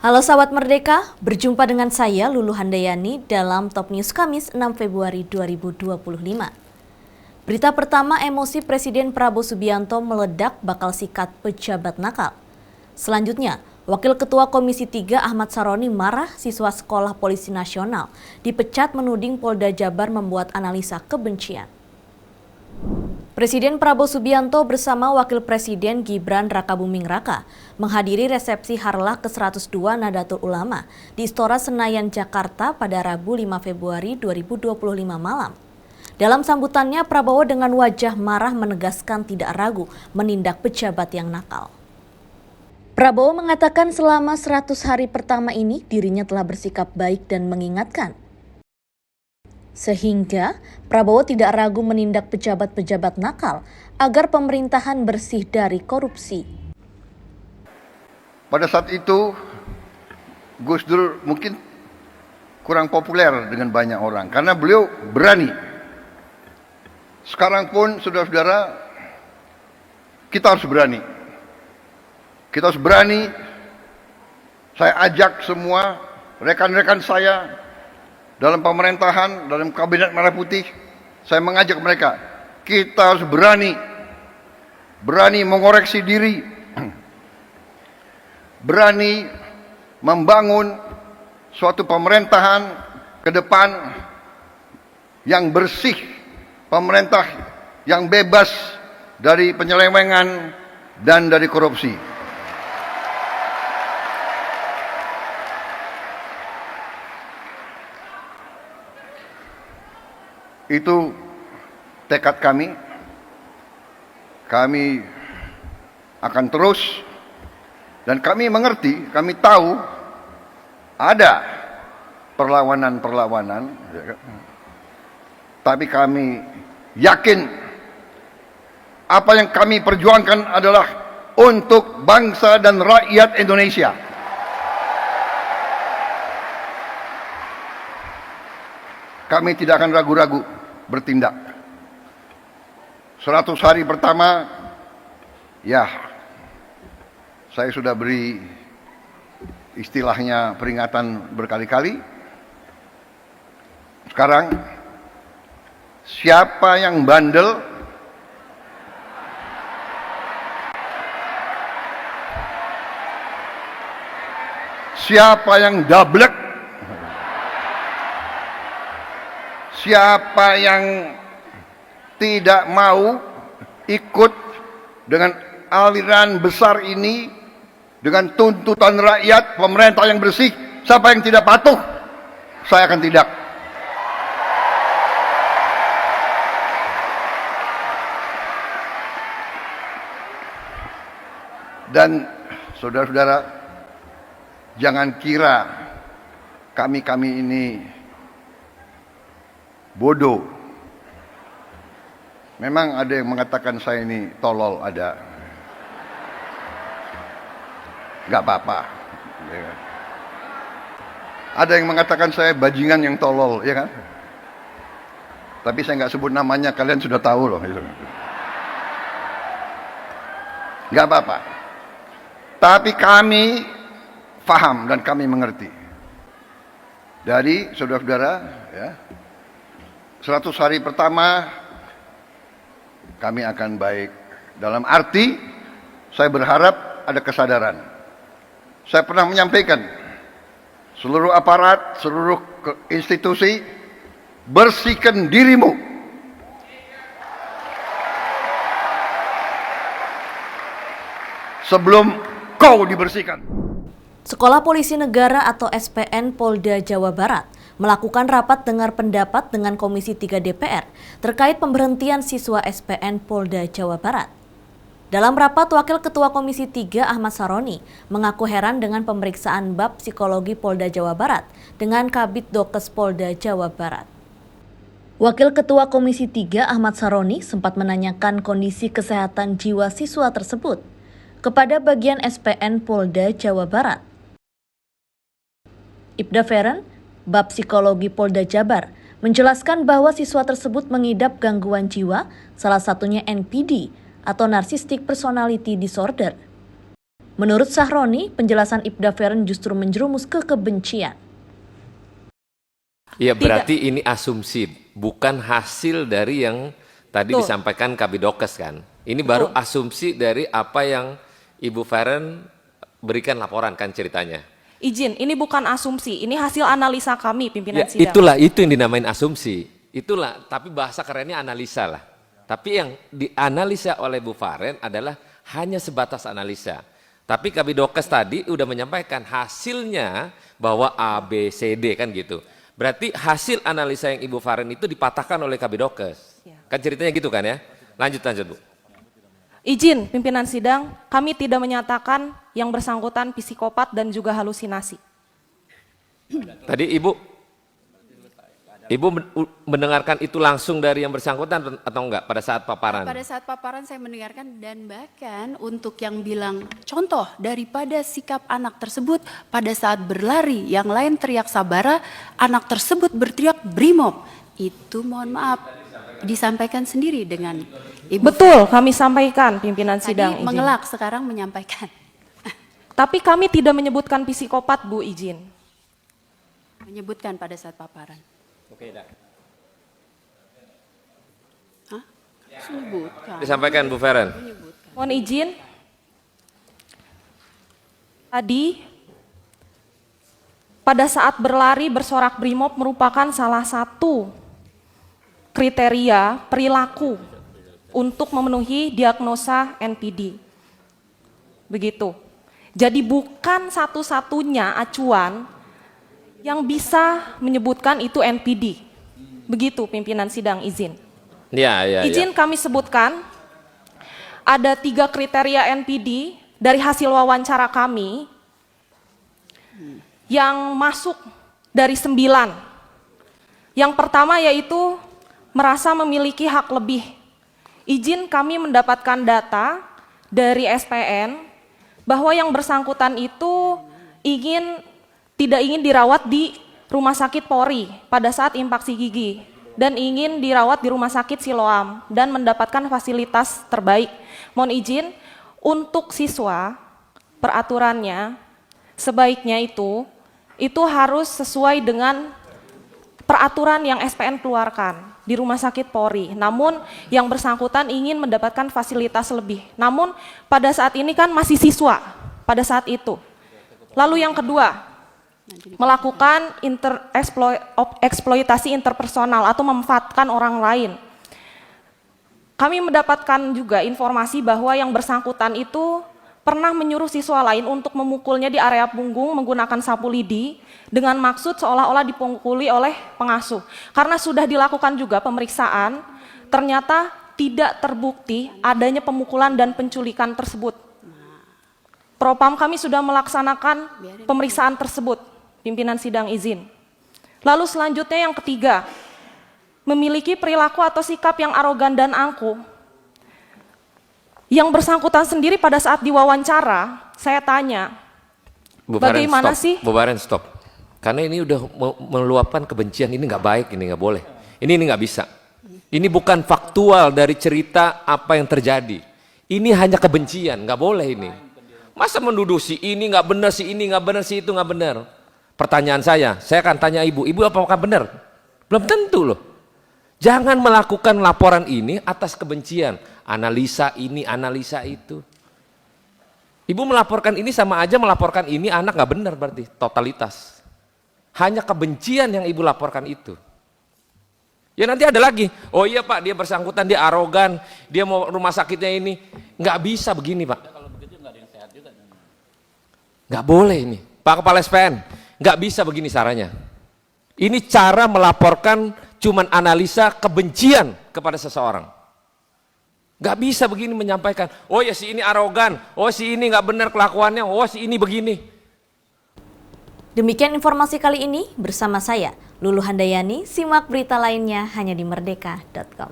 Halo sahabat Merdeka, berjumpa dengan saya Lulu Handayani dalam Top News Kamis 6 Februari 2025. Berita pertama, emosi Presiden Prabowo Subianto meledak bakal sikat pejabat nakal. Selanjutnya, Wakil Ketua Komisi 3 Ahmad Saroni marah siswa Sekolah Polisi Nasional dipecat menuding Polda Jabar membuat analisa kebencian. Presiden Prabowo Subianto bersama Wakil Presiden Gibran Rakabuming Raka menghadiri resepsi Harlah ke-102 Nahdlatul Ulama di Istora Senayan, Jakarta pada Rabu 5 Februari 2025 malam. Dalam sambutannya, Prabowo dengan wajah marah menegaskan tidak ragu menindak pejabat yang nakal. Prabowo mengatakan selama 100 hari pertama ini dirinya telah bersikap baik dan mengingatkan. Sehingga Prabowo tidak ragu menindak pejabat-pejabat nakal agar pemerintahan bersih dari korupsi. Pada saat itu Gus Dur mungkin kurang populer dengan banyak orang karena beliau berani. Sekarang pun saudara-saudara, kita harus berani. Kita harus berani. Saya ajak semua rekan-rekan saya dalam pemerintahan, dalam kabinet Merah Putih, saya mengajak mereka, kita harus berani mengoreksi diri, berani membangun suatu pemerintahan ke depan yang bersih, pemerintah yang bebas dari penyelewengan dan dari korupsi. Itu tekad kami. Kami akan terus, dan kami mengerti, kami tahu ada perlawanan-perlawanan, tapi kami yakin apa yang kami perjuangkan adalah untuk bangsa dan rakyat Indonesia. Kami tidak akan ragu-ragu bertindak. 100 hari pertama, ya, saya sudah beri istilahnya peringatan berkali-kali. Sekarang, siapa yang bandel, siapa yang dablek, siapa yang tidak mau ikut dengan aliran besar ini, dengan tuntutan rakyat, pemerintah yang bersih, siapa yang tidak patuh, saya akan tidak. Dan saudara-saudara, jangan kira kami ini bodoh. Memang ada yang mengatakan saya ini tolol, ada. Gak apa-apa. Ada yang mengatakan saya bajingan yang tolol, ya kan? Tapi saya nggak sebut namanya, kalian sudah tahu loh. Gak apa-apa. Tapi kami paham dan kami mengerti. Dari saudara-saudara, ya, 100 hari pertama kami akan baik. Dalam arti, saya berharap ada kesadaran. Saya pernah menyampaikan, seluruh aparat, seluruh institusi, bersihkan dirimu. Sebelum kau dibersihkan. Sekolah Polisi Negara atau SPN Polda Jawa Barat melakukan rapat dengar pendapat dengan Komisi 3 DPR terkait pemberhentian siswa SPN Polda Jawa Barat. Dalam rapat, Wakil Ketua Komisi 3 Ahmad Saroni mengaku heran dengan pemeriksaan bab psikologi Polda Jawa Barat dengan Kabid Dokes Polda Jawa Barat. Wakil Ketua Komisi 3 Ahmad Saroni sempat menanyakan kondisi kesehatan jiwa siswa tersebut kepada bagian SPN Polda Jawa Barat. Ibda Feren, bab psikologi Polda Jabar, menjelaskan bahwa siswa tersebut mengidap gangguan jiwa, salah satunya NPD atau Narcissistic Personality Disorder. Menurut Sahroni, penjelasan Ibda Feren justru menjerumus ke kebencian. Ya berarti ini asumsi, bukan hasil dari yang tadi disampaikan Kabidokes kan. Ini baru asumsi dari apa yang Ibu Feren berikan laporan kan ceritanya. Izin, ini bukan asumsi, ini hasil analisa kami pimpinan sidang. Itulah, itu yang dinamain asumsi. Itulah, tapi bahasa kerennya analisa lah. Tapi yang dianalisa oleh Bu Feren adalah hanya sebatas analisa. Tapi Kabidokes tadi udah menyampaikan hasilnya bahwa A, B, C, D kan gitu. Berarti hasil analisa yang Ibu Feren itu dipatahkan oleh Kabidokes. Kan ceritanya gitu kan ya? Lanjut Bu. Izin pimpinan sidang, kami tidak menyatakan yang bersangkutan psikopat dan juga halusinasi. Tadi Ibu mendengarkan itu langsung dari yang bersangkutan atau enggak pada saat paparan? Pada saat paparan saya mendengarkan, dan bahkan untuk yang bilang contoh daripada sikap anak tersebut pada saat berlari, yang lain teriak sabara, anak tersebut berteriak brimob. Itu mohon maaf disampaikan sendiri dengan Ibu. Betul, kami sampaikan pimpinan sidang. Tadi mengelak, sekarang menyampaikan. Tapi kami tidak menyebutkan psikopat, Bu, izin. Menyebutkan pada saat paparan. Oke, dah. Hah? Menyebutkan. Disampaikan Bu Feren. Mohon izin. Tadi pada saat berlari bersorak brimob merupakan salah satu kriteria perilaku untuk memenuhi diagnosa NPD. Begitu. Jadi bukan satu-satunya acuan yang bisa menyebutkan itu NPD. Begitu pimpinan sidang, izin. Izin kami sebutkan ada 3 kriteria NPD dari hasil wawancara kami yang masuk dari 9. Yang pertama yaitu merasa memiliki hak lebih. Izin kami mendapatkan data dari SPN bahwa yang bersangkutan itu tidak ingin dirawat di Rumah Sakit Polri pada saat infaksi gigi dan ingin dirawat di Rumah Sakit Siloam dan mendapatkan fasilitas terbaik. Mohon izin, untuk siswa peraturannya sebaiknya itu harus sesuai dengan peraturan yang SPN keluarkan di Rumah Sakit Polri. Namun yang bersangkutan ingin mendapatkan fasilitas lebih. Namun pada saat ini kan masih siswa pada saat itu. Lalu yang kedua, melakukan eksploitasi interpersonal atau memanfaatkan orang lain. Kami mendapatkan juga informasi bahwa yang bersangkutan itu pernah menyuruh siswa lain untuk memukulnya di area punggung menggunakan sapu lidi dengan maksud seolah-olah dipukuli oleh pengasuh. Karena sudah dilakukan juga pemeriksaan, ternyata tidak terbukti adanya pemukulan dan penculikan tersebut. Propam kami sudah melaksanakan pemeriksaan tersebut, pimpinan sidang izin. Lalu selanjutnya yang ketiga, memiliki perilaku atau sikap yang arogan dan angkuh. Yang bersangkutan sendiri pada saat diwawancara, saya tanya, bagaimana sih? Bu Feren, stop. Karena ini udah meluapkan kebencian, ini nggak baik, ini nggak boleh. Ini nggak bisa. Ini bukan faktual dari cerita apa yang terjadi. Ini hanya kebencian, nggak boleh ini. Masa menuduh si ini nggak benar, si ini nggak benar, si itu nggak benar. Pertanyaan saya akan tanya ibu apakah benar? Belum tentu loh. Jangan melakukan laporan ini atas kebencian. Analisa ini, analisa itu. Ibu melaporkan ini sama aja melaporkan ini anak nggak benar berarti, totalitas. Hanya kebencian yang ibu laporkan itu. Ya nanti ada lagi, oh iya Pak dia bersangkutan, dia arogan, dia mau rumah sakitnya ini. Nggak bisa begini Pak. Nggak boleh ini. Pak Kepala SPN, nggak bisa begini caranya. Ini cara melaporkan cuman analisa kebencian kepada seseorang. Gak bisa begini menyampaikan, oh ya si ini arogan, oh si ini gak benar kelakuannya, oh si ini begini. Demikian informasi kali ini bersama saya, Lulu Handayani. Simak berita lainnya hanya di merdeka.com.